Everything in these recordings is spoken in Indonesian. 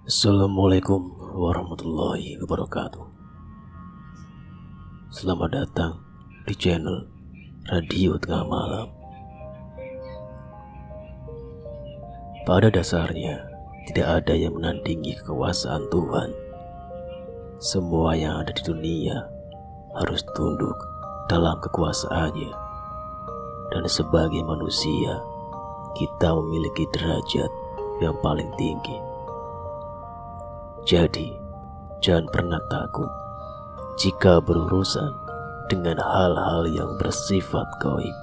Assalamualaikum warahmatullahi wabarakatuh. Selamat datang di channel Radio Tengah Malam. Pada dasarnya tidak ada yang menandingi kekuasaan Tuhan. Semua yang ada di dunia harus tunduk dalam kekuasaannya. Dan sebagai manusia, kita memiliki derajat yang paling tinggi. Jadi, jangan pernah takut jika berurusan dengan hal-hal yang bersifat gaib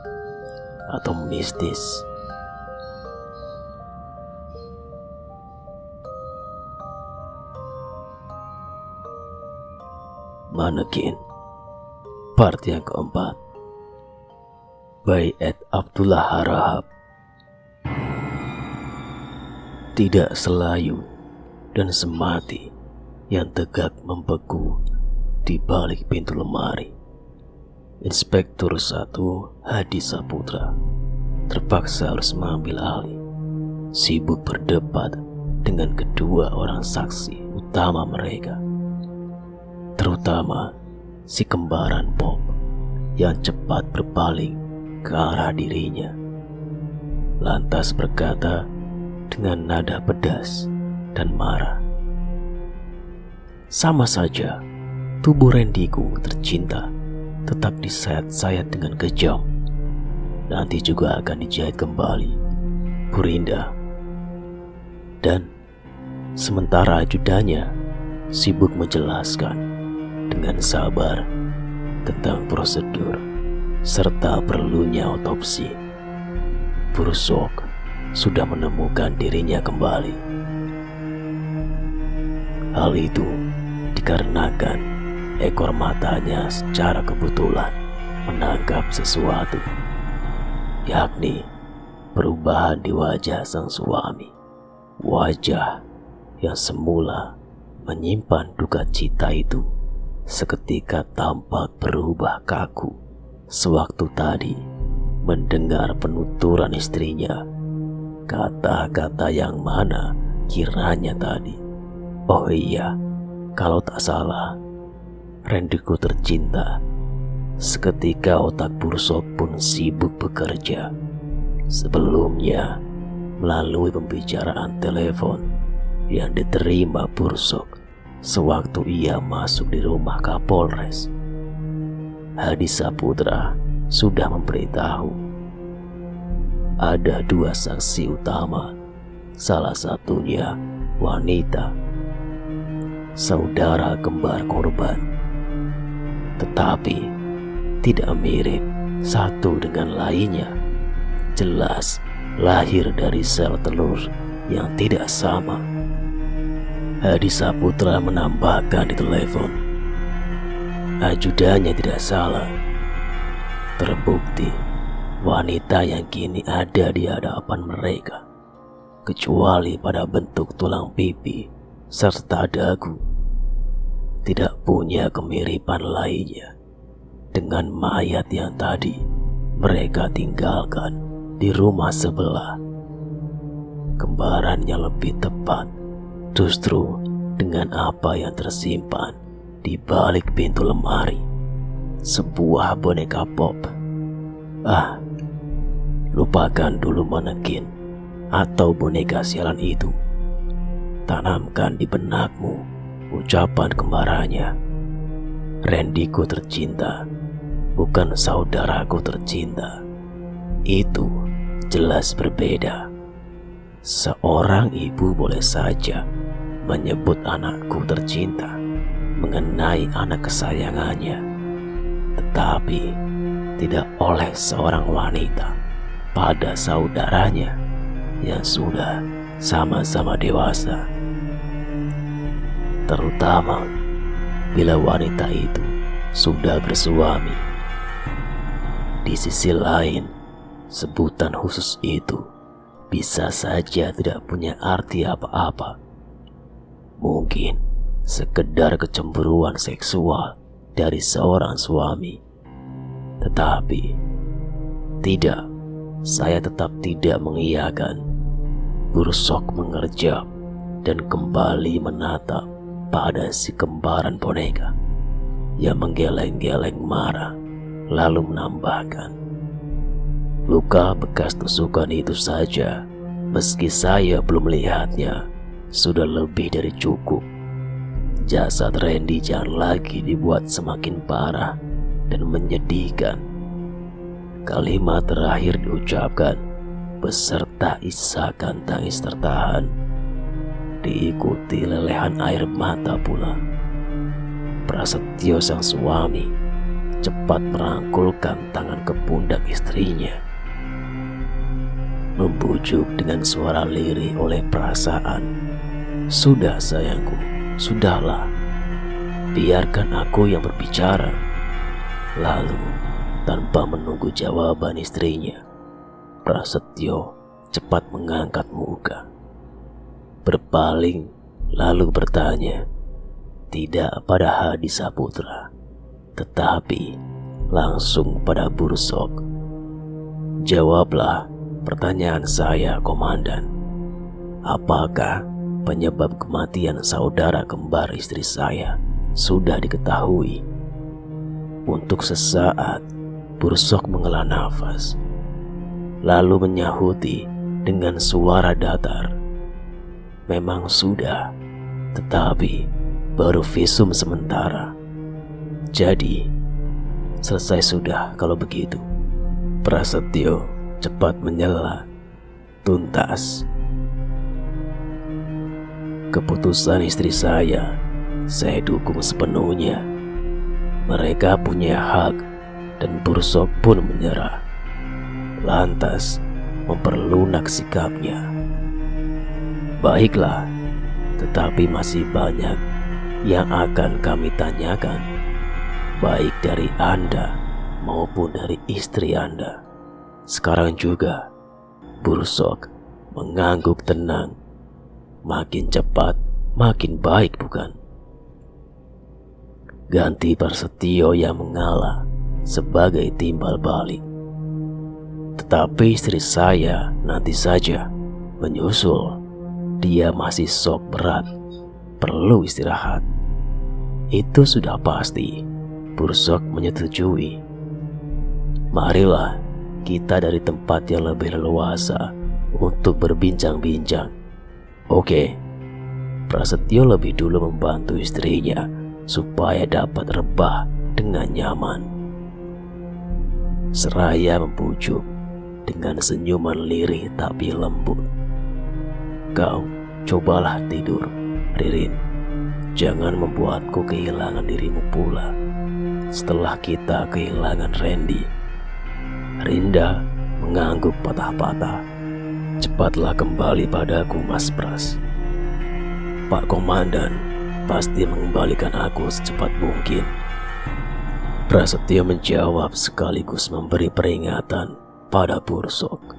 atau mistis. Manekin part yang keempat, Baiat Abdullah Harahap. Tidak selayu dan semati yang tegak membeku di balik pintu lemari. Inspektur 1 Hadi Saputra terpaksa harus mengambil alih, sibuk berdebat dengan kedua orang saksi utama mereka, terutama si kembaran Bob yang cepat berpaling ke arah dirinya, lantas berkata dengan nada pedas dan marah, "Sama saja tubuh Rendiku tercinta tetap disayat-sayat dengan kejam. Nanti juga akan dijahit kembali, Burinda." Dan sementara ajudannya sibuk menjelaskan dengan sabar tentang prosedur serta perlunya otopsi, Bursok sudah menemukan dirinya kembali. Hal itu dikarenakan ekor matanya secara kebetulan menangkap sesuatu, yakni perubahan di wajah sang suami. Wajah yang semula menyimpan duka cita itu seketika tampak berubah kaku sewaktu tadi mendengar penuturan istrinya. Kata-kata yang mana kiranya tadi? Oh iya, kalau tak salah, Rendiku tercinta. Seketika otak Bursok pun sibuk bekerja. Sebelumnya, melalui pembicaraan telepon yang diterima Bursok sewaktu ia masuk di rumah Kapolres, Hadi Saputra sudah memberitahu ada dua saksi utama, salah satunya wanita, saudara kembar korban, tetapi tidak mirip satu dengan lainnya. Jelas lahir dari sel telur yang tidak sama. Hadi Saputra menambahkan di telepon, ajudannya tidak salah. Terbukti wanita yang kini ada di hadapan mereka, kecuali pada bentuk tulang pipi serta dagu, tidak punya kemiripan lainnya dengan mayat yang tadi mereka tinggalkan di rumah sebelah. Kembarannya lebih tepat justru dengan apa yang tersimpan di balik pintu lemari, sebuah boneka pop. Lupakan dulu manekin atau boneka sialan itu. Tanamkan di benakmu ucapan kembarannya, Rendiku tercinta, bukan saudaraku tercinta. Itu jelas berbeda. Seorang ibu boleh saja menyebut anakku tercinta mengenai anak kesayangannya, tetapi tidak oleh seorang wanita pada saudaranya yang sudah sama-sama dewasa, terutama bila wanita itu sudah bersuami. Di sisi lain, sebutan khusus itu bisa saja tidak punya arti apa-apa. Mungkin sekedar kecemburuan seksual dari seorang suami. Tetapi tidak, saya tetap tidak mengiyakan. Bursok mengerjap dan kembali menatap pada si kembaran boneka yang menggeleng-geleng marah, lalu menambahkan, "Luka bekas tusukan itu saja, meski saya belum melihatnya, sudah lebih dari cukup. Jasad Randy jangan lagi dibuat semakin parah dan menyedihkan." Kalimat terakhir diucapkan beserta isakan tangis tertahan, diikuti lelehan air mata pula. Prasetyo sang suami cepat merangkulkan tangan ke pundak istrinya, membujuk dengan suara lirih oleh perasaan. "Sudah sayangku, sudahlah. Biarkan aku yang berbicara." Lalu tanpa menunggu jawaban istrinya, Prasetyo cepat mengangkat muka, berpaling lalu bertanya, tidak pada Hadi Saputra, tetapi langsung pada Bursok. "Jawablah pertanyaan saya, Komandan. Apakah penyebab kematian saudara kembar istri saya sudah diketahui?" Untuk sesaat Bursok menghela nafas, lalu menyahuti dengan suara datar, "Memang sudah, tetapi baru visum sementara. Jadi selesai sudah kalau begitu." Prasetyo cepat menyela, tuntas. "Keputusan istri saya dukung sepenuhnya. Mereka punya hak." Dan Bursok pun menyerah, lantas memperlunak sikapnya. "Baiklah, tetapi masih banyak yang akan kami tanyakan, baik dari Anda maupun dari istri Anda. Sekarang juga." Bursok mengangguk tenang. "Makin cepat, makin baik, bukan?" Ganti Prasetyo yang mengalah sebagai timbal balik. "Tetapi istri saya nanti saja menyusul. Dia masih shock berat, perlu istirahat." "Itu sudah pasti." Bursok menyetujui. "Marilah kita dari tempat yang lebih leluasa untuk berbincang-bincang." "Oke." Prasetyo lebih dulu membantu istrinya supaya dapat rebah dengan nyaman. Seraya membujuk dengan senyuman lirih tapi lembut, "Kau cobalah tidur, Ririn. Jangan membuatku kehilangan dirimu pula setelah kita kehilangan Randy." Rinda mengangguk patah-patah. "Cepatlah kembali padaku, Mas Pras. Pak Komandan pasti mengembalikan aku secepat mungkin." Prasetyo menjawab sekaligus memberi peringatan pada Bursok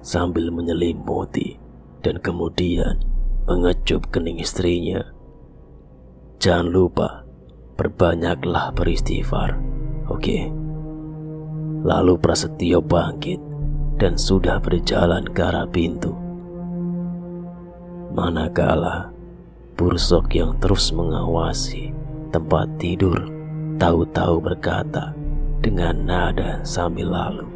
sambil menyelimuti dan kemudian mengecup kening istrinya. "Jangan lupa, perbanyaklah beristighfar, oke?" Lalu Prasetyo bangkit dan sudah berjalan ke arah pintu. Manakala Bursok yang terus mengawasi tempat tidur tahu-tahu berkata dengan nada sambil lalu,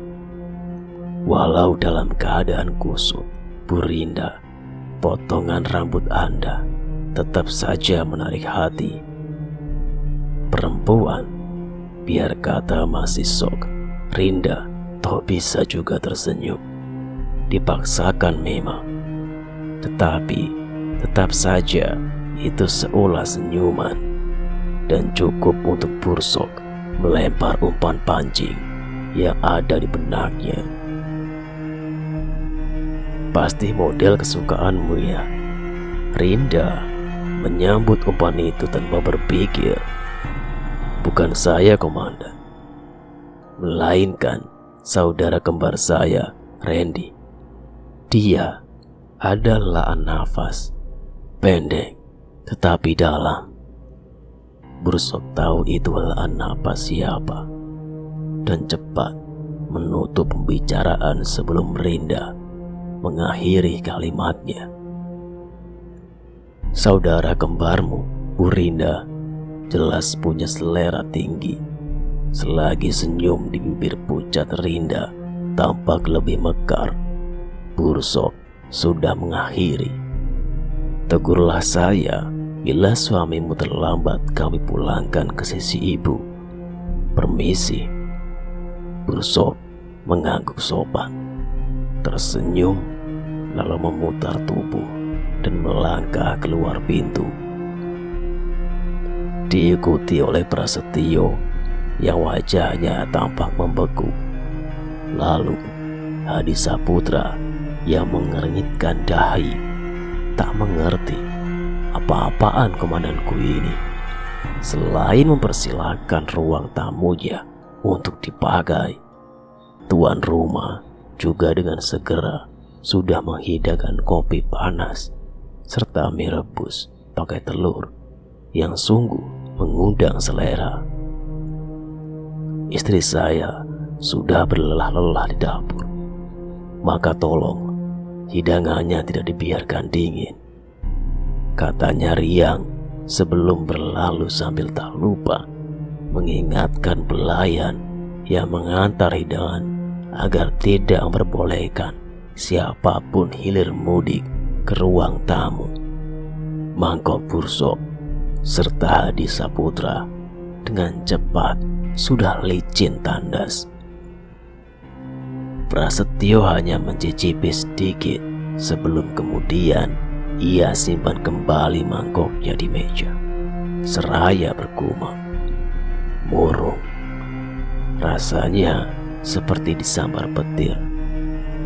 "Walau dalam keadaan kusut, Bu Rinda, potongan rambut Anda tetap saja menarik hati. Perempuan, biar kata masih sok, Rinda toh bisa juga tersenyum. Dipaksakan memang, tetapi tetap saja itu seolah senyuman. Dan cukup untuk Bursok melempar umpan pancing yang ada di benaknya. "Pasti model kesukaanmu ya." Rinda menyambut umpan itu tanpa berpikir. "Bukan saya, Komandan, melainkan saudara kembar saya, Randy. Dia adalah nafas pendek tetapi dalam." Bursok tahu itu adalah napas siapa dan cepat menutup pembicaraan sebelum Rinda mengakhiri kalimatnya. Saudara kembarmu, Bu Rinda, jelas punya selera tinggi. Selagi senyum di bibir pucat Rinda tampak lebih mekar, Bursok sudah mengakhiri. Tegurlah saya bila suamimu terlambat kami pulangkan ke sisi ibu. Permisi. Bursok mengangguk sopan, tersenyum, lalu memutar tubuh dan melangkah keluar pintu. Diikuti oleh Prasetyo yang wajahnya tampak membeku. Lalu Hadi Saputra yang mengernyitkan dahi, tak mengerti apa-apaan komandanku ini, selain mempersilahkan ruang tamunya untuk dipakai. Tuan rumah juga dengan segera sudah menghidangkan kopi panas serta mie rebus pakai telur yang sungguh mengundang selera. Istri saya sudah berlelah-lelah di dapur, maka tolong hidangannya tidak dibiarkan dingin, katanya riang sebelum berlalu sambil tak lupa mengingatkan pelayan yang mengantar hidangan agar tidak memperbolehkan siapapun hilir mudik ke ruang tamu. Mangkok Bursok serta Hadi Saputra dengan cepat sudah licin tandas. Prasetyo hanya mencicipi sedikit sebelum kemudian ia simpan kembali mangkoknya di meja, seraya bergumam, "Murung." Rasanya seperti disambar petir,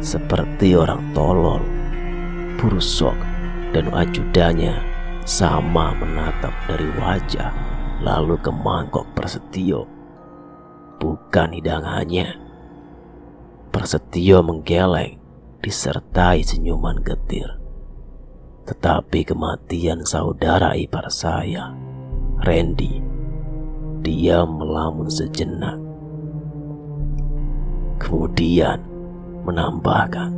seperti orang tolol. Bursok dan ajudannya sama menatap dari wajah lalu ke mangkok Prasetyo, bukan hidangannya. Prasetyo menggeleng disertai senyuman getir. Tetapi kematian saudara ipar saya, Randy, dia melamun sejenak. Kemudian menambahkan,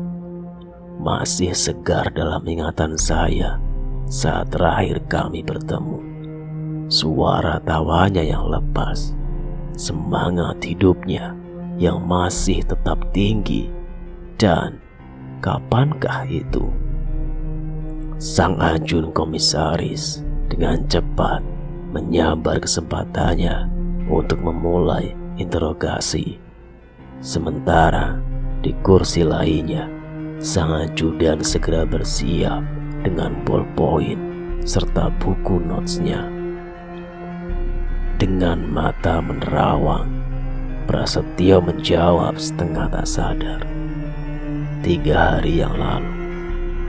"Masih segar dalam ingatan saya saat terakhir kami bertemu. Suara tawanya yang lepas, semangat hidupnya yang masih tetap tinggi, dan kapankah itu?" Sang Ajun komisaris dengan cepat menyambar kesempatannya untuk memulai interogasi. Sementara di kursi lainnya, sang ajudan segera bersiap dengan ballpoint serta buku notesnya. Dengan mata menerawang, Prasetyo menjawab setengah tak sadar. 3 hari yang lalu,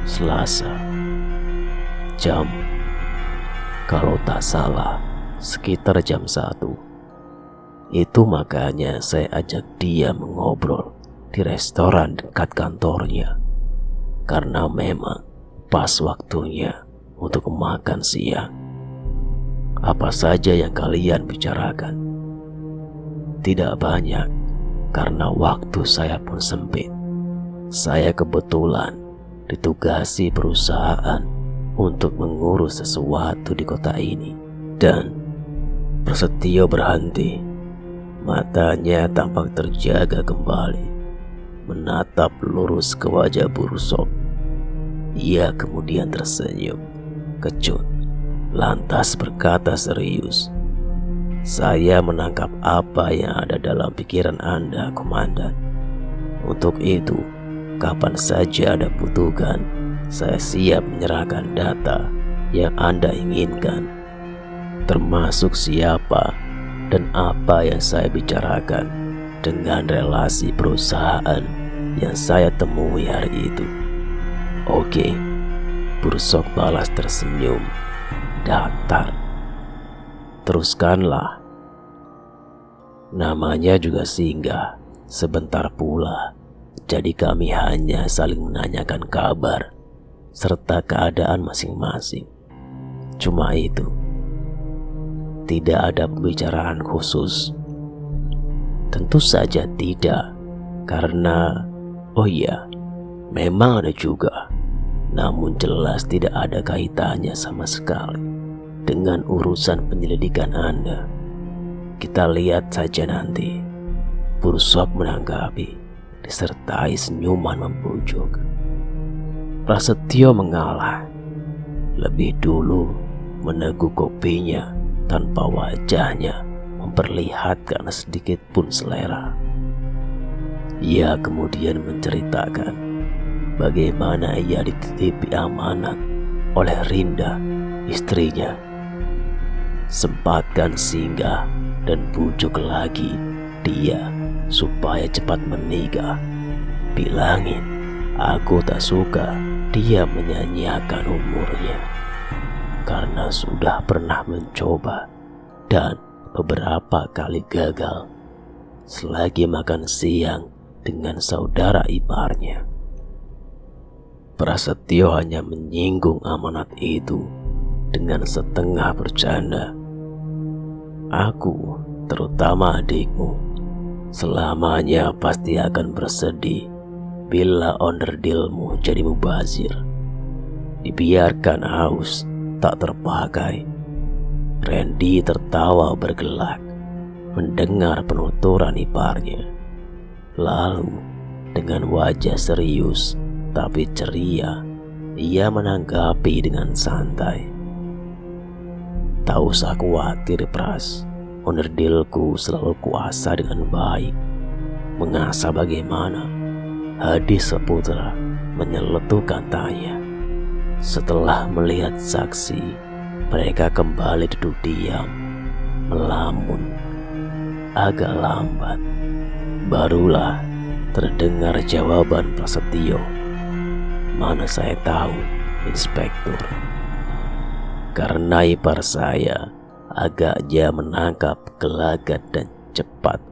Selasa, jam, kalau tak salah, sekitar jam 1. Itu makanya saya ajak dia mengobrol di restoran dekat kantornya, karena memang pas waktunya untuk makan siang. Apa saja yang kalian bicarakan? Tidak banyak, karena waktu saya pun sempit. Saya kebetulan ditugasi perusahaan untuk mengurus sesuatu di kota ini. Dan Prasetyo berhenti. Matanya tampak terjaga kembali, menatap lurus ke wajah Bursok. Ia kemudian tersenyum kecut, lantas berkata serius, "Saya menangkap apa yang ada dalam pikiran Anda, Komandan. Untuk itu, kapan saja Anda butuhkan, saya siap menyerahkan data yang Anda inginkan, termasuk siapa dan apa yang saya bicarakan dengan relasi perusahaan yang saya temui hari itu." "Oke," Bursok balas tersenyum datar. "Teruskanlah." Namanya juga singgah sebentar pula, jadi kami hanya saling menanyakan kabar serta keadaan masing-masing. Cuma itu. Tidak ada pembicaraan khusus. Tentu saja tidak, karena oh iya, memang ada juga. namun jelas tidak ada kaitannya sama sekali dengan urusan penyelidikan Anda. Kita lihat saja nanti. Bursok menanggapi disertai senyuman membujuk. Prasetyo mengalah. Lebih dulu meneguk kopinya tanpa wajahnya memperlihatkan sedikit pun selera. Ia kemudian menceritakan bagaimana ia dititipi amanat oleh Rinda, istrinya. Sempatkan singgah dan bujuk lagi dia supaya cepat menikah. Bilangin, aku tak suka dia menyanyiakan umurnya, karena sudah pernah mencoba dan beberapa kali gagal selagi makan siang dengan saudara iparnya. Prasetyo hanya menyinggung amanat itu dengan setengah bercanda. Aku, terutama adikmu, selamanya pasti akan bersedih bila onderdilmu jadi mubazir. Dibiarkan haus, tak terpakai. Randy tertawa bergelak mendengar penuturan iparnya. Lalu dengan wajah serius tapi ceria, ia menanggapi dengan santai. Tak usah khawatir, Pras. Onderdilku selalu kuasa dengan baik. Mengasah bagaimana? Hadis Saputra menyeletukan tanya. Setelah melihat saksi, mereka kembali duduk diam, melamun. Agak lambat, barulah terdengar jawaban Prasetyo. Mana saya tahu, Inspektur. Karena ipar saya agaknya menangkap gelagat dan cepat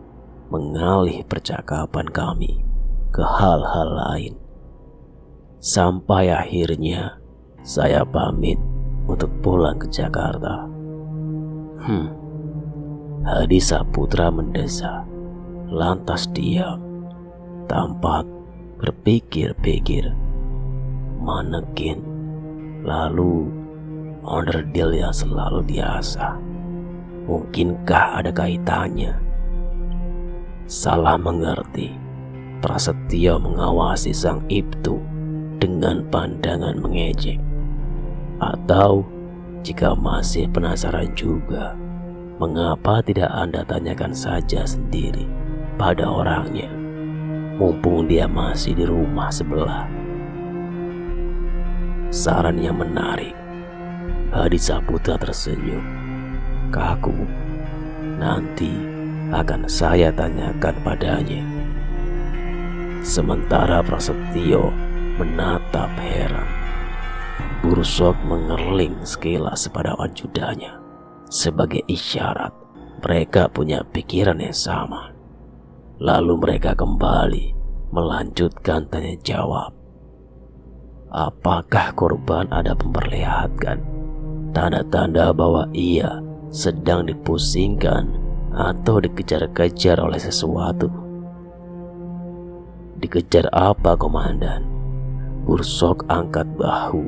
mengalih percakapan kami ke hal-hal lain. Sampai akhirnya saya pamit untuk pulang ke Jakarta. Hadi Saputra mendesah, lantas diam, tampak berpikir-pikir. Manekin, lalu onderdil yang selalu diasah. Mungkinkah ada kaitannya? Salah mengerti. Prasetyo mengawasi sang Ibtu dengan pandangan mengejek. Atau jika masih penasaran juga, mengapa tidak Anda tanyakan saja sendiri pada orangnya, mumpung dia masih di rumah sebelah? Saran yang menarik. Hadi Saputra tersenyum kaku. Nanti akan saya tanyakan padanya. Sementara Prasetyo menatap heran. Bursok mengerling sekilas pada ajudannya sebagai isyarat mereka punya pikiran yang sama. Lalu mereka kembali melanjutkan tanya jawab. Apakah korban ada memperlihatkan tanda-tanda bahwa ia sedang dipusingkan atau dikejar-kejar oleh sesuatu? Dikejar apa, Komandan? Bursok angkat bahu.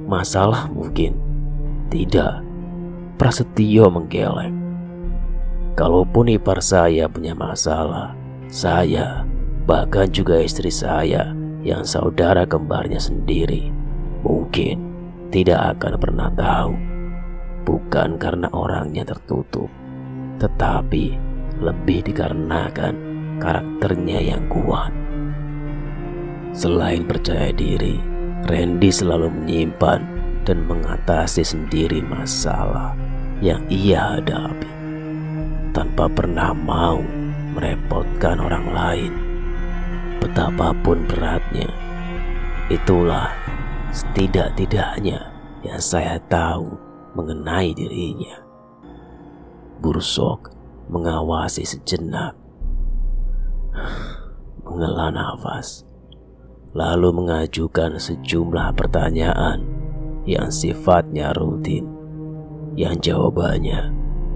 Masalah mungkin? Tidak. Prasetyo menggeleng. Kalaupun ipar saya punya masalah, saya, bahkan juga istri saya yang saudara kembarnya sendiri, mungkin tidak akan pernah tahu. Bukan karena orangnya tertutup, tetapi lebih dikarenakan karakternya yang kuat. Selain percaya diri, Randy selalu menyimpan dan mengatasi sendiri masalah yang ia hadapi tanpa pernah mau merepotkan orang lain. Betapapun beratnya, itulah setidak-tidaknya yang saya tahu mengenai dirinya. Bursok mengawasi sejenak, menghela nafas, lalu mengajukan sejumlah pertanyaan yang sifatnya rutin, yang jawabannya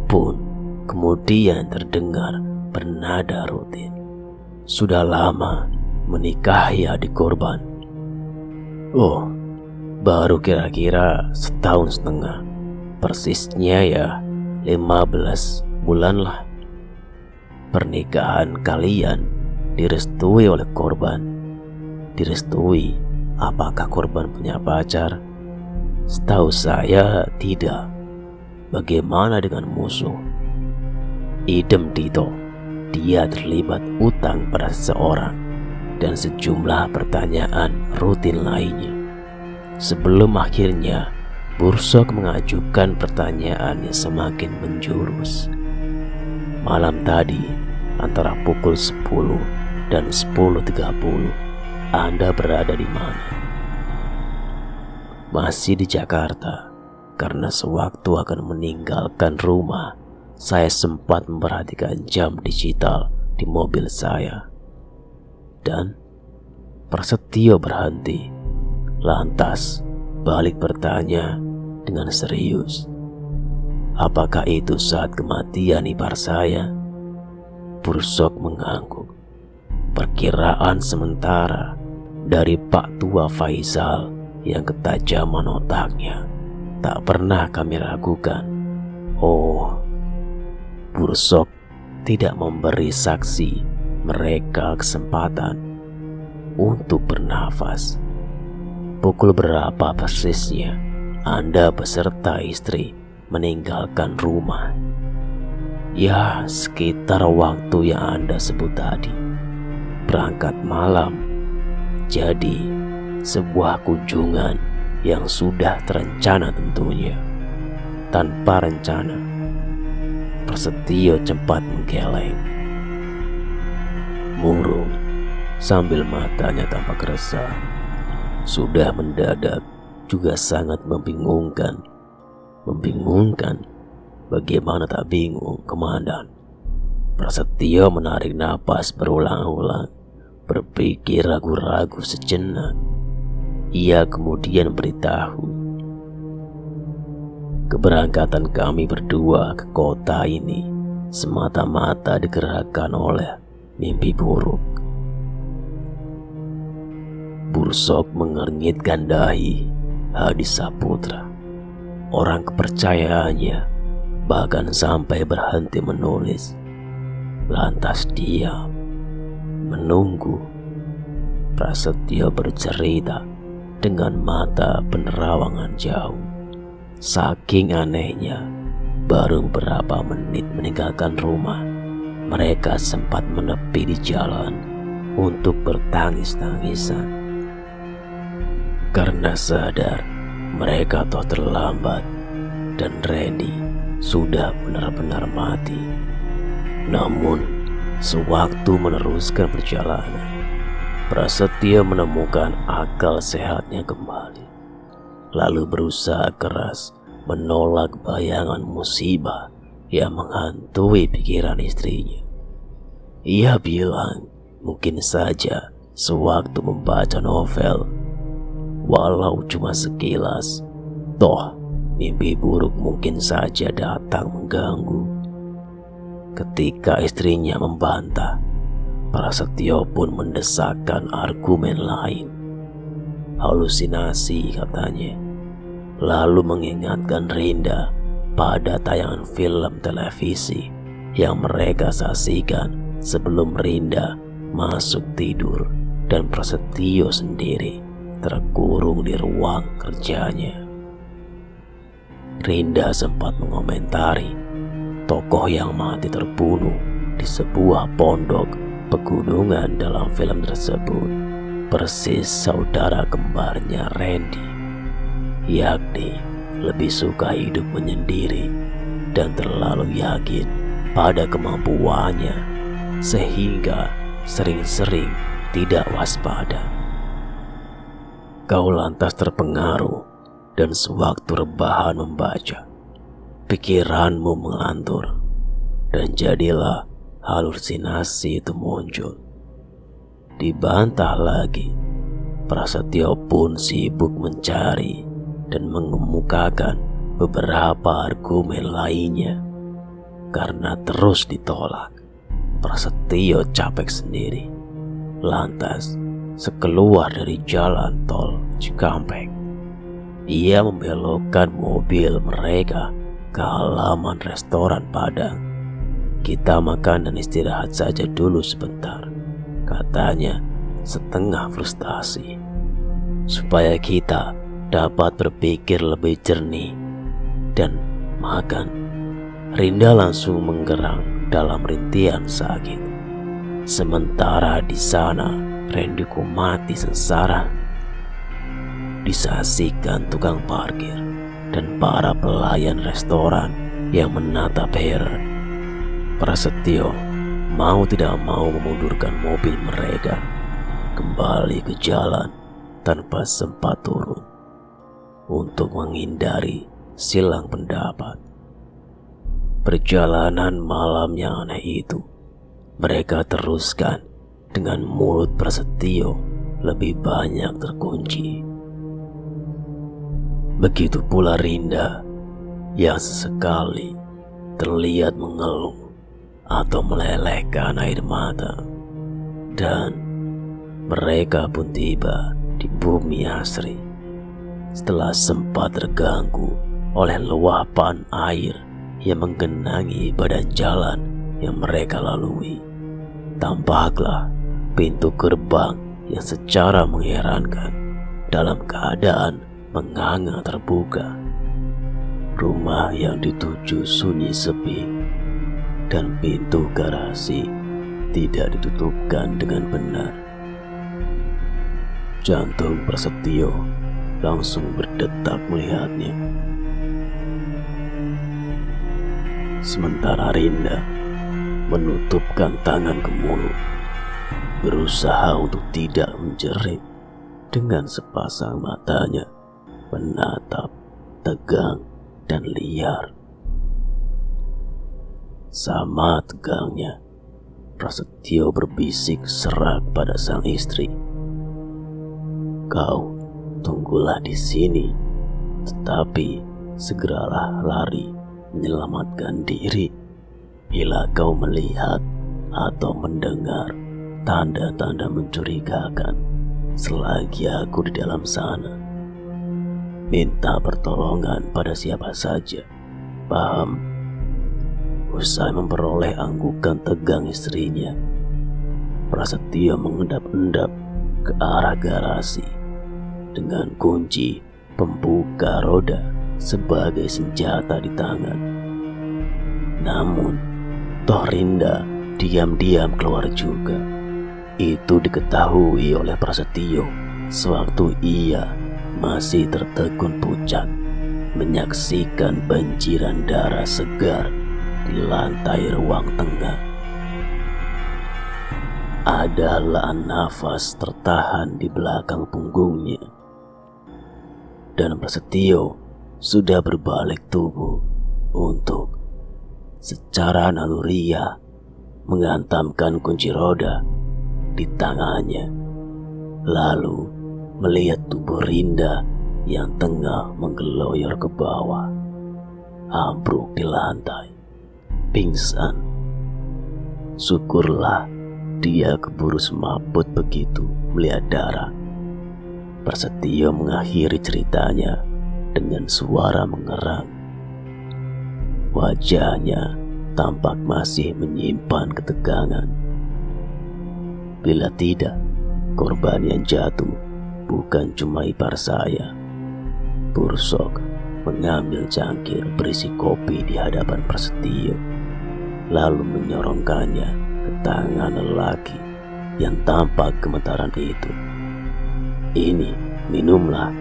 pun kemudian terdengar bernada rutin. Sudah lama menikahi adik korban? Oh, baru kira-kira setahun setengah. Persisnya ya 15 bulan lah. Pernikahan kalian direstui oleh korban. Direstui, apakah korban punya pacar? Setahu saya tidak. Bagaimana dengan musuh? Idem dito, dia terlibat utang pada seseorang dan sejumlah pertanyaan rutin lainnya. Sebelum akhirnya Bursok mengajukan pertanyaan yang semakin menjurus. Malam tadi antara pukul 10 dan 10.30 Anda berada di mana? Masih di Jakarta. Karena sewaktu akan meninggalkan rumah, saya sempat memperhatikan jam digital di mobil saya. Dan Prasetyo berhenti. Lantas balik bertanya dengan serius, apakah itu saat kematian ipar saya? Bursok mengangguk. Perkiraan sementara dari Pak Tua Faisal yang ketajaman otaknya tak pernah kami ragukan. Oh, Bursok tidak memberi saksi mereka kesempatan untuk bernafas. Pukul berapa persisnya Anda beserta istri meninggalkan rumah? Ya, sekitar waktu yang Anda sebut tadi. Berangkat malam. Jadi, sebuah kunjungan yang sudah terencana tentunya. Tanpa rencana, Prasetyo cepat menggeleng. Murung sambil matanya tampak resah. Sudah mendadak juga sangat membingungkan. Membingungkan? Bagaimana tak bingung, Komandan? Prasetyo menarik napas berulang-ulang, berpikir ragu-ragu sejenak. Ia kemudian beritahu, keberangkatan kami berdua ke kota ini semata-mata digerakkan oleh mimpi buruk. Bursok mengernyitkan dahi. Hadi Saputra, orang kepercayaannya, bahkan sampai berhenti menulis. Lantas diam, menunggu. Prasetyo bercerita dengan mata penerawangan jauh. Saking anehnya, baru beberapa menit meninggalkan rumah, mereka sempat menepi di jalan untuk bertangis-tangisan. Karena sadar mereka toh terlambat dan Randy sudah benar-benar mati. Namun, sewaktu meneruskan perjalanan, Prasetyo menemukan akal sehatnya kembali, lalu berusaha keras menolak bayangan musibah yang menghantui pikiran istrinya. Ia bilang mungkin saja sewaktu membaca novel, walau cuma sekilas, toh mimpi buruk mungkin saja datang mengganggu. Ketika istrinya membantah, Prasetyo pun mendesakkan argumen lain. Halusinasi katanya. Lalu mengingatkan Rinda pada tayangan film televisi yang mereka saksikan sebelum Rinda masuk tidur dan Prasetyo sendiri terkurung di ruang kerjanya. Rinda sempat mengomentari tokoh yang mati terbunuh di sebuah pondok pegunungan dalam film tersebut persis saudara kembarnya Randy, yakni lebih suka hidup menyendiri dan terlalu yakin pada kemampuannya sehingga sering-sering tidak waspada. Kau lantas terpengaruh dan sewaktu rebahan membaca, pikiranmu mengantur dan jadilah halusinasi itu muncul. Dibantah lagi, Prasetyo pun sibuk mencari dan mengemukakan beberapa argumen lainnya. Karena terus ditolak, Prasetyo capek sendiri. Lantas, sekeluar dari jalan tol, Cikampek. Ia membelokkan mobil mereka ke halaman restoran Padang. "Kita makan dan istirahat saja dulu sebentar," katanya setengah frustasi, "supaya kita dapat berpikir lebih jernih dan makan." Rinda langsung menggerang dalam rintihan sakit. Sementara di sana Rendiko mati sengsara, disaksikan tukang parkir dan para pelayan restoran yang menatap heran. Prasetyo mau tidak mau memundurkan mobil mereka kembali ke jalan tanpa sempat turun untuk menghindari silang pendapat. Perjalanan malam yang aneh itu mereka teruskan dengan mulut Prasetyo lebih banyak terkunci. Begitu pula Rinda yang sesekali terlihat mengeluh atau melelehkan air mata. Dan mereka pun tiba di bumi asri setelah sempat terganggu oleh luapan air yang menggenangi badan jalan yang mereka lalui. Tampaklah pintu gerbang yang secara mengherankan dalam keadaan menganga terbuka. Rumah yang dituju sunyi sepi dan pintu garasi tidak ditutupkan dengan benar. Jantung Prasetyo langsung berdetak melihatnya. Sementara Rinda menutupkan tangan ke mulut, berusaha untuk tidak menjerit. Dengan sepasang matanya menatap tegang dan liar. Sama tegangnya, Prasetyo berbisik serak pada sang istri. "Kau tunggulah di sini, tetapi segeralah lari menyelamatkan diri bila kau melihat atau mendengar tanda-tanda mencurigakan selagi aku di dalam sana. Minta pertolongan pada siapa saja, paham?" Usai memperoleh anggukan tegang istrinya, Prasetyo mengendap-endap ke arah garasi dengan kunci pembuka roda sebagai senjata di tangan. Namun, toh Rinda diam-diam keluar juga. Itu diketahui oleh Prasetyo sewaktu ia masih tertegun pucat menyaksikan banjiran darah segar di lantai ruang tengah. Ada helaan nafas tertahan di belakang punggungnya, dan Prasetyo sudah berbalik tubuh untuk secara naluriah menghantamkan kunci roda di tangannya, lalu melihat tubuh Rinda yang tengah menggeloyor ke bawah, ambruk di lantai, pingsan. Syukurlah dia keburu semaput begitu melihat darah. Prasetyo mengakhiri ceritanya dengan suara mengerang. Wajahnya tampak masih menyimpan ketegangan. Bila tidak, korban yang jatuh bukan cuma ipar saya. Bursok mengambil cangkir berisi kopi di hadapan Prasetyo, lalu menyorongkannya ke tangan lelaki yang tampak gemetaran itu. "Ini, minumlah.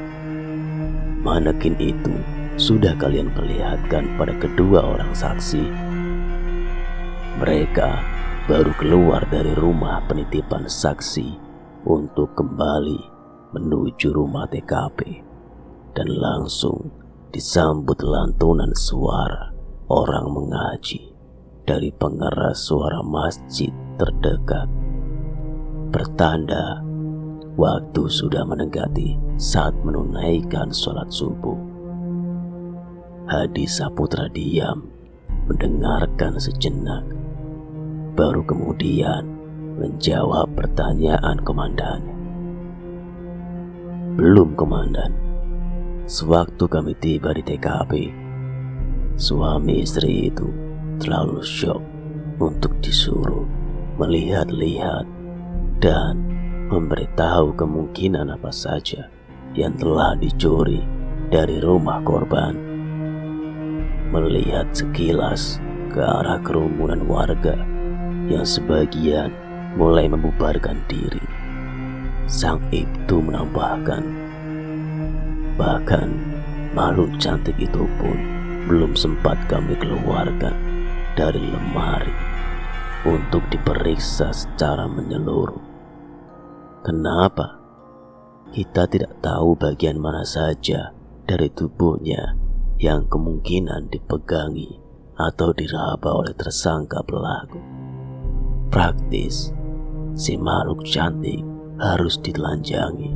Manekin itu sudah kalian perlihatkan pada kedua orang saksi. Mereka baru keluar dari rumah penitipan saksi untuk kembali menuju rumah TKP, dan langsung disambut lantunan suara orang mengaji dari pengeras suara masjid terdekat. Pertanda waktu sudah mendekati saat menunaikan sholat subuh. Hadi Saputra diam mendengarkan sejenak, baru kemudian menjawab pertanyaan komandannya. Belum, Komandan. Sewaktu kami tiba di TKP, suami istri itu terlalu syok untuk disuruh melihat-lihat dan memberitahu kemungkinan apa saja yang telah dicuri dari rumah korban. Melihat sekilas ke arah kerumunan warga yang sebagian mulai membubarkan diri, sang ibtu menambahkan, bahkan makhluk cantik itu pun belum sempat kami keluarkan dari lemari untuk diperiksa secara menyeluruh. Kenapa? Kita tidak tahu bagian mana saja dari tubuhnya yang kemungkinan dipegangi atau diraba oleh tersangka pelaku. Praktis, si makhluk cantik harus ditelanjangi.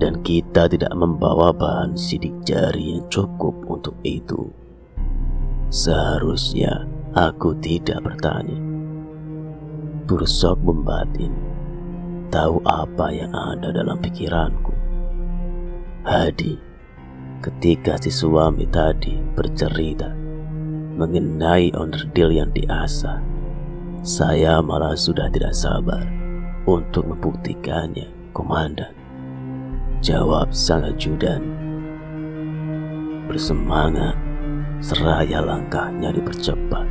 Dan kita tidak membawa bahan sidik jari yang cukup untuk itu. Seharusnya aku tidak bertanya. Bursok membatin, tahu apa yang ada dalam pikiranku. Hadi, ketika si suami tadi bercerita mengenai onderdil yang diasah, saya malah sudah tidak sabar untuk membuktikannya, Komandan, jawab sang ajudan. Bersemangat, seraya langkahnya dipercepat,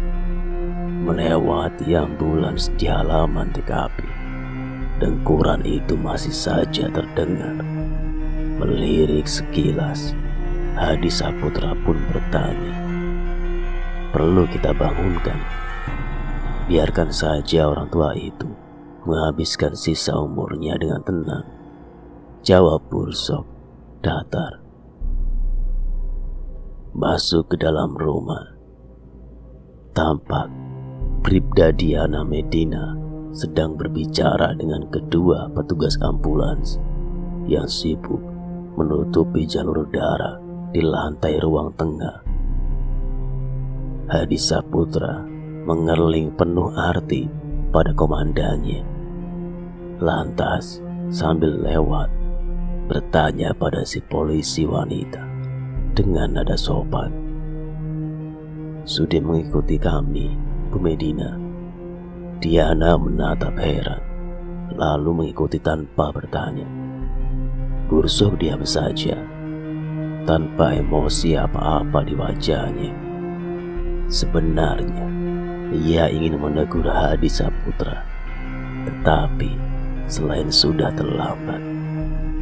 melewati ambulans di halaman TKP. Dengkuran itu masih saja terdengar. Melirik sekilas, Hadi Saputra pun bertanya, perlu kita bangunkan? Biarkan saja orang tua itu menghabiskan sisa umurnya dengan tenang, jawab Bursok datar. Masuk ke dalam rumah. Tampak Bribda Diana Medina sedang berbicara dengan kedua petugas ambulans yang sibuk menutupi jalur udara di lantai ruang tengah. Hadi Saputra mengerling penuh arti pada komandannya. Lantas sambil lewat bertanya pada si polisi wanita dengan nada sopan, "Sudah mengikuti kami, Bu Medina?" Diana menatap heran, lalu mengikuti tanpa bertanya. Bursok diam saja, tanpa emosi apa-apa di wajahnya. Sebenarnya ia ingin menegur Hadi Saputra, tetapi selain sudah terlambat,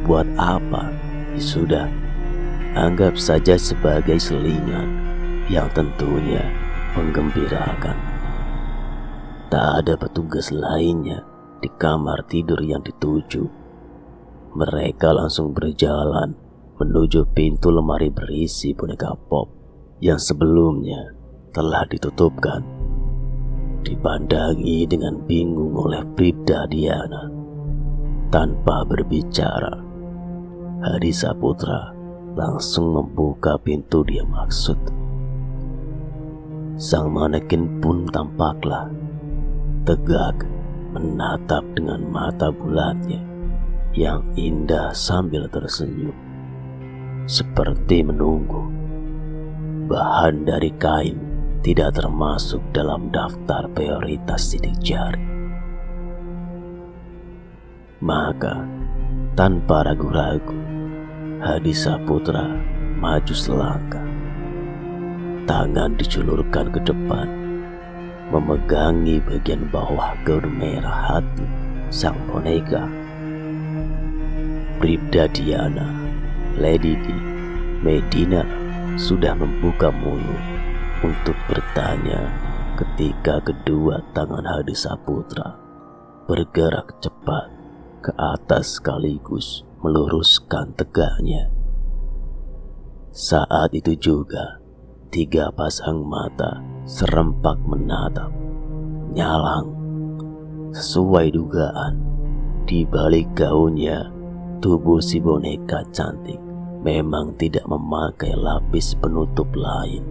buat apa? Ya sudah, anggap saja sebagai selingan yang tentunya menggembirakan. Tak ada petugas lainnya di kamar tidur yang dituju. Mereka langsung berjalan menuju pintu lemari berisi boneka pop yang sebelumnya telah ditutupkan. Dipandangi dengan bingung oleh Bribda Diana. Tanpa berbicara, Hadi Saputra langsung membuka pintu dia maksud. Sang manekin pun tampaklah tegak menatap dengan mata bulatnya yang indah sambil tersenyum, seperti menunggu. Bahan dari kain tidak termasuk dalam daftar prioritas sidik jari. Maka tanpa ragu-ragu, Hadi Saputra maju selangkah. Tangan dijulurkan ke depan, memegangi bagian bawah gaun merah hati sang boneka. Bribda Diana, Lady D, Medina sudah membuka mulut untuk bertanya ketika kedua tangan Hadi Saputra bergerak cepat ke atas sekaligus meluruskan tegaknya. Saat itu juga 3 pasang mata serempak menatap, nyalang. Sesuai dugaan, di balik gaunnya, tubuh si boneka cantik memang tidak memakai lapis penutup lain.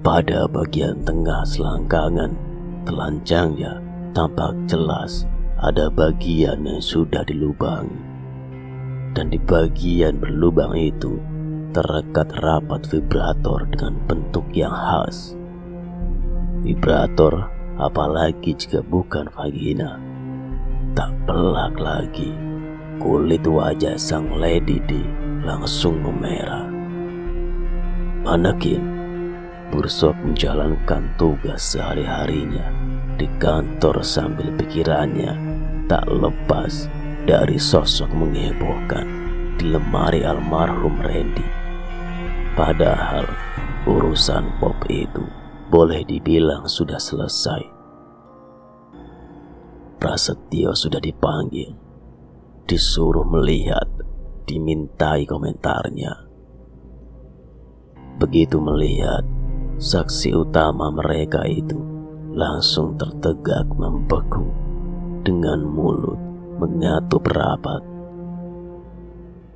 Pada bagian tengah selangkangan telanjangnya tampak jelas ada bagian yang sudah dilubangi, dan di bagian berlubang itu terekat rapat vibrator dengan bentuk yang khas. Vibrator, apalagi jika bukan vagina. Tak pelak lagi, kulit wajah sang Lady D langsung memerah. Manakin Bursok menjalankan tugas sehari-harinya di kantor sambil pikirannya tak lepas dari sosok menghebohkan di lemari almarhum Randy. Padahal urusan Bob itu boleh dibilang sudah selesai. Prasetyo sudah dipanggil, disuruh melihat, dimintai komentarnya. Begitu melihat, saksi utama mereka itu langsung tertegak membeku dengan mulut mengatup rapat.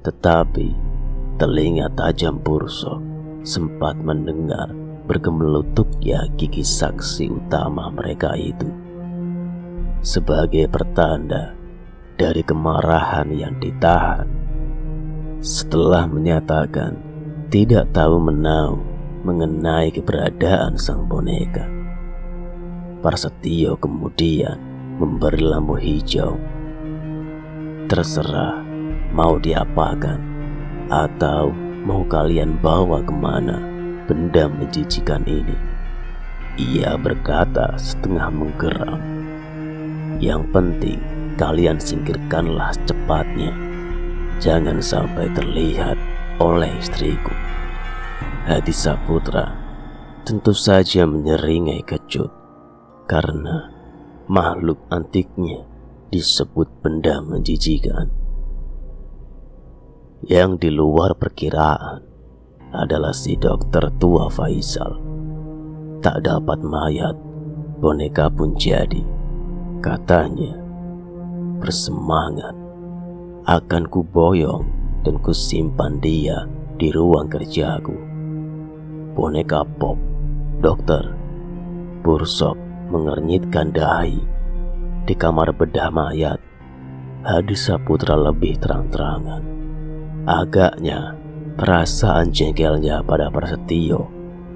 Tetapi telinga tajam Bursok sempat mendengar bergemelutuknya gigi saksi utama mereka itu. Sebagai pertanda dari kemarahan yang ditahan, setelah menyatakan tidak tahu menau mengenai keberadaan sang boneka, Prasetyo kemudian memberi lampu hijau. Terserah mau diapakan, atau mau kalian bawa kemana benda menjijikan ini, ia berkata setengah menggeram. Yang penting kalian singkirkanlah secepatnya, jangan sampai terlihat oleh istriku. Hati Saputra tentu saja menyeringai kecut karena makhluk antiknya disebut benda menjijikan. Yang di luar perkiraan adalah si dokter tua Faisal. Tak dapat mayat, boneka pun jadi. Katanya, bersemangat, akan kuboyong dan kusimpan dia di ruang kerjaku. Boneka Bob, dokter. Bursok mengernyitkan dahi. Di kamar bedah mayat, Hadi Saputra lebih terang-terangan. Agaknya perasaan jengkelnya pada Prasetyo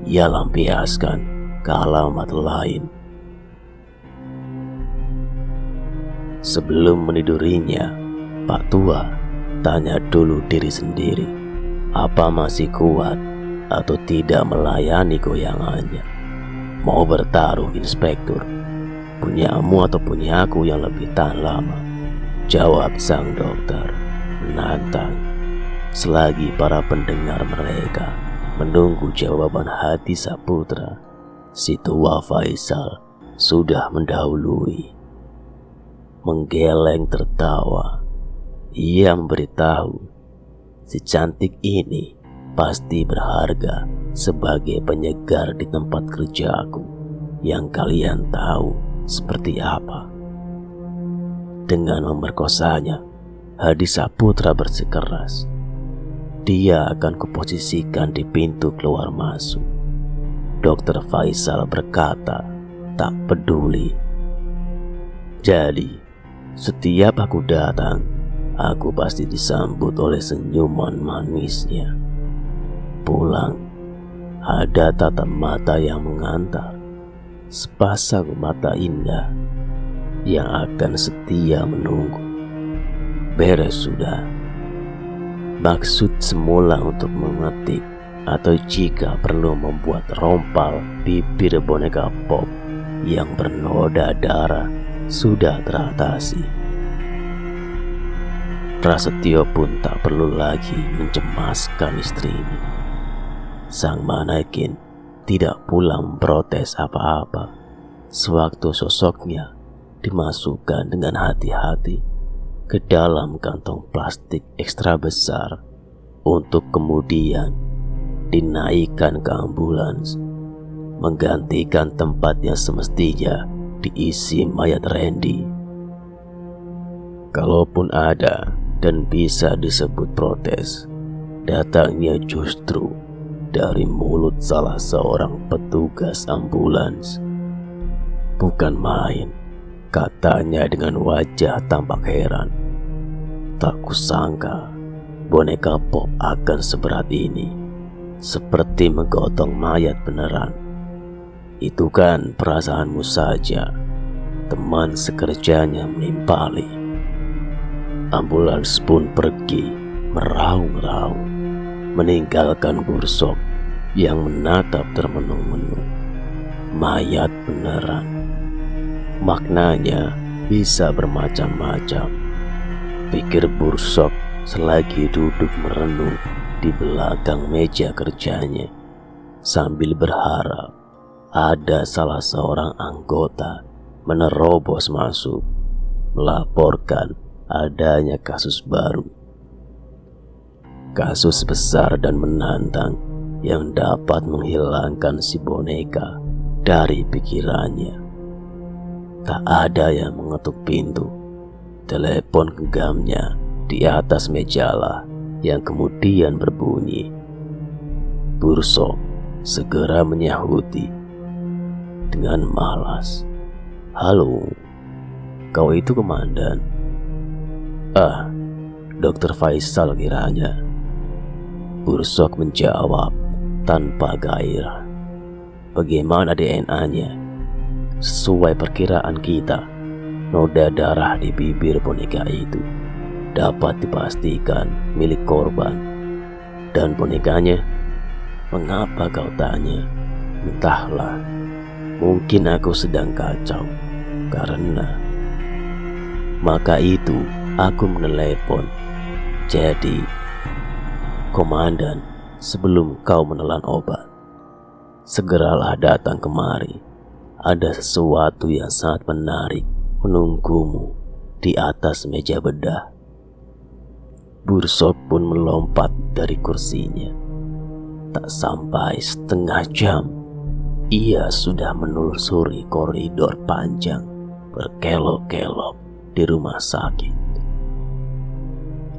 ia lampiaskan ke alamat lain. Sebelum menidurinya, Pak Tua tanya dulu diri sendiri, apa masih kuat atau tidak melayani goyangannya. Mau bertaruh inspektur, punyamu atau punyaku yang lebih tahan lama? Jawab sang dokter menantang. Selagi para pendengar mereka menunggu jawaban Hadi Saputra, si tua Faisal sudah mendahului. Menggeleng tertawa, ia memberitahu, si cantik ini pasti berharga sebagai penyegar di tempat kerjaku yang kalian tahu seperti apa. Dengan memerkosanya, Hadi Saputra bersikeras. Dia akan kuposisikan di pintu keluar masuk. Dokter Faisal berkata, tak peduli. Jadi, setiap aku datang, aku pasti disambut oleh senyuman manisnya. Pulang, ada tatap mata yang mengantar, sepasang mata indah yang akan setia menunggu. Beres sudah. Maksud semula untuk mengetik atau jika perlu membuat rompal bibir boneka Bob yang bernoda darah sudah teratasi. Prasetyo pun tak perlu lagi mencemaskan istrinya. Sang manekin tidak pula memprotes apa-apa sewaktu sosoknya dimasukkan dengan hati-hati ke dalam kantong plastik ekstra besar untuk kemudian dinaikkan ke ambulans, menggantikan tempat yang semestinya diisi mayat Randy. Kalaupun ada dan bisa disebut protes, datangnya justru dari mulut salah seorang petugas ambulans. Bukan main, katanya dengan wajah tampak heran. Tak kusangka boneka pop akan seberat ini, seperti menggotong mayat beneran. Itu kan perasaanmu saja, teman sekerjanya menimpali. Ambulans pun pergi meraung-raung, meninggalkan Bursok yang menatap termenung-menung. Mayat beneran. Maknanya bisa bermacam-macam, pikir Bursok selagi duduk merenung di belakang meja kerjanya, sambil berharap ada salah seorang anggota menerobos masuk, melaporkan adanya kasus baru. Kasus besar dan menantang yang dapat menghilangkan si boneka dari pikirannya. Tak ada yang mengetuk pintu. Telepon genggamnya di atas mejalah yang kemudian berbunyi. Bursok segera menyahuti dengan malas. "Halo, kau itu komandan?" "Ah, Dokter Faisal kiranya." Bursok menjawab tanpa gairah. "Bagaimana DNA-nya?" "Sesuai perkiraan kita, noda darah di bibir boneka itu dapat dipastikan milik korban." "Dan bonekanya?" "Mengapa kau tanya?" "Entahlah, mungkin aku sedang kacau karena..." Maka itu aku menelepon. "Jadi, komandan, sebelum kau menelan obat, segeralah datang kemari. Ada sesuatu yang sangat menarik menunggumu di atas meja bedah." Bursok pun melompat dari kursinya. Tak sampai setengah jam, ia sudah menelusuri koridor panjang berkelok-kelok di rumah sakit,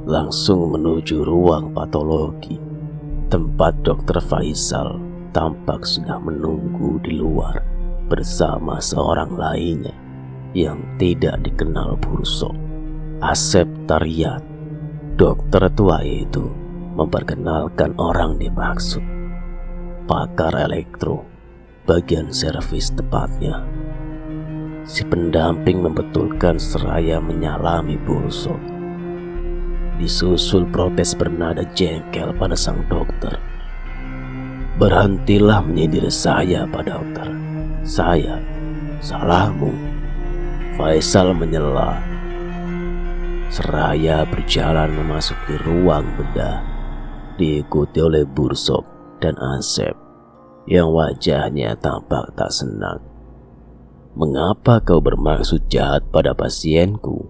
langsung menuju ruang patologi, tempat Dokter Faisal tampak sudah menunggu di luar bersama seorang lainnya yang tidak dikenal Bursok, Asep Taryat. Dokter tua itu memperkenalkan orang dimaksud, pakar elektro, bagian servis tepatnya. Si pendamping membetulkan seraya menyalami Bursok. Disusul protes bernada jengkel pada sang dokter. "Berhentilah menyindir saya, Pak Dokter. Saya, salahmu." Faisal menyela, seraya berjalan memasuki ruang bedah, diikuti oleh Bursok dan Asep yang wajahnya tampak tak senang. "Mengapa kau bermaksud jahat pada pasienku?"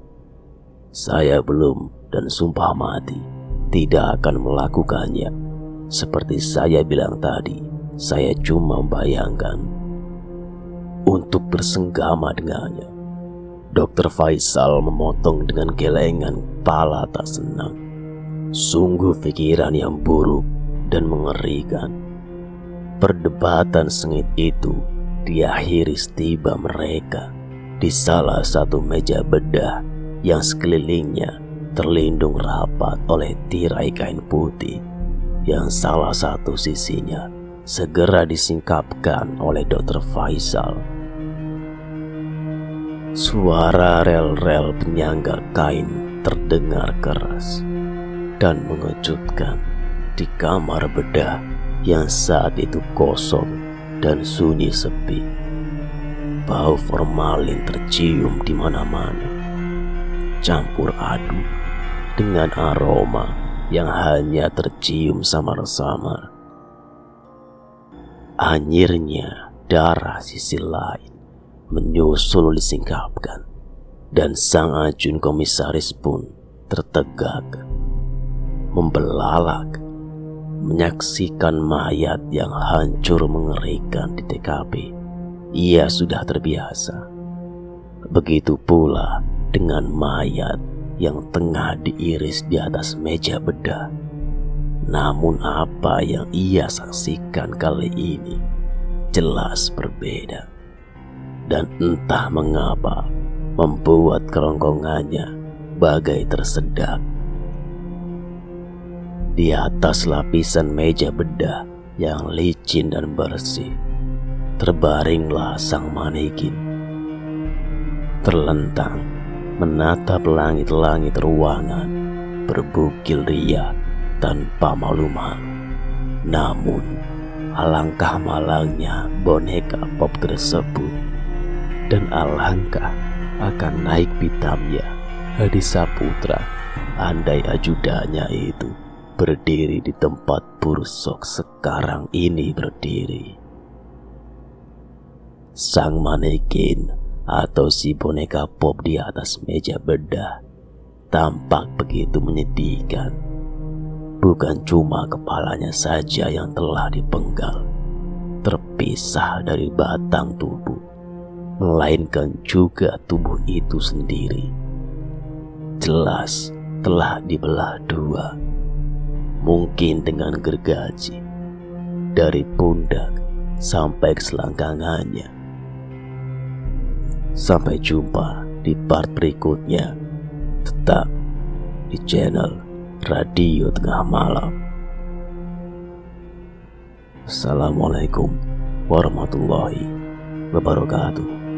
"Saya belum, dan sumpah mati tidak akan melakukannya. Seperti saya bilang tadi, saya cuma membayangkan untuk bersenggama dengannya." Dokter Faisal memotong dengan gelengan kepala tak senang. Sungguh pikiran yang buruk dan mengerikan. Perdebatan sengit itu diakhiri setiba mereka di salah satu meja bedah yang sekelilingnya terlindung rapat oleh tirai kain putih yang salah satu sisinya segera disingkapkan oleh Dokter Faisal. Suara rel-rel penyangga kain terdengar keras dan mengejutkan di kamar bedah yang saat itu kosong dan sunyi sepi. Bau formalin tercium di mana-mana, campur aduk dengan aroma yang hanya tercium samar-samar. Anyirnya darah sisi lain menyusul disingkapkan, dan sang ajun komisaris pun tertegak, membelalak, menyaksikan mayat yang hancur mengerikan di TKP. Ia sudah terbiasa. Begitu pula dengan mayat yang tengah diiris di atas meja bedah. Namun apa yang ia saksikan kali ini jelas berbeda. Dan entah mengapa membuat kerongkongannya bagai tersedak. Di atas lapisan meja bedah yang licin dan bersih, terbaringlah sang manekin. Terlentang menatap langit-langit ruangan, berbukil ria tanpa malu-malu. Namun, alangkah malangnya boneka pop tersebut, dan alangkah akan naik pitamnya Hadi Saputra andai ajudannya itu berdiri di tempat Bursok sekarang ini berdiri. Sang manekin atau si boneka pop di atas meja bedah tampak begitu menyedihkan. Bukan cuma kepalanya saja yang telah dipenggal, terpisah dari batang tubuh, melainkan juga tubuh itu sendiri. Jelas telah dibelah dua, mungkin dengan gergaji, dari pundak sampai ke selangkangannya. Sampai jumpa di part berikutnya, tetap di channel Radio Tengah Malam. Assalamualaikum warahmatullahi wabarakatuh.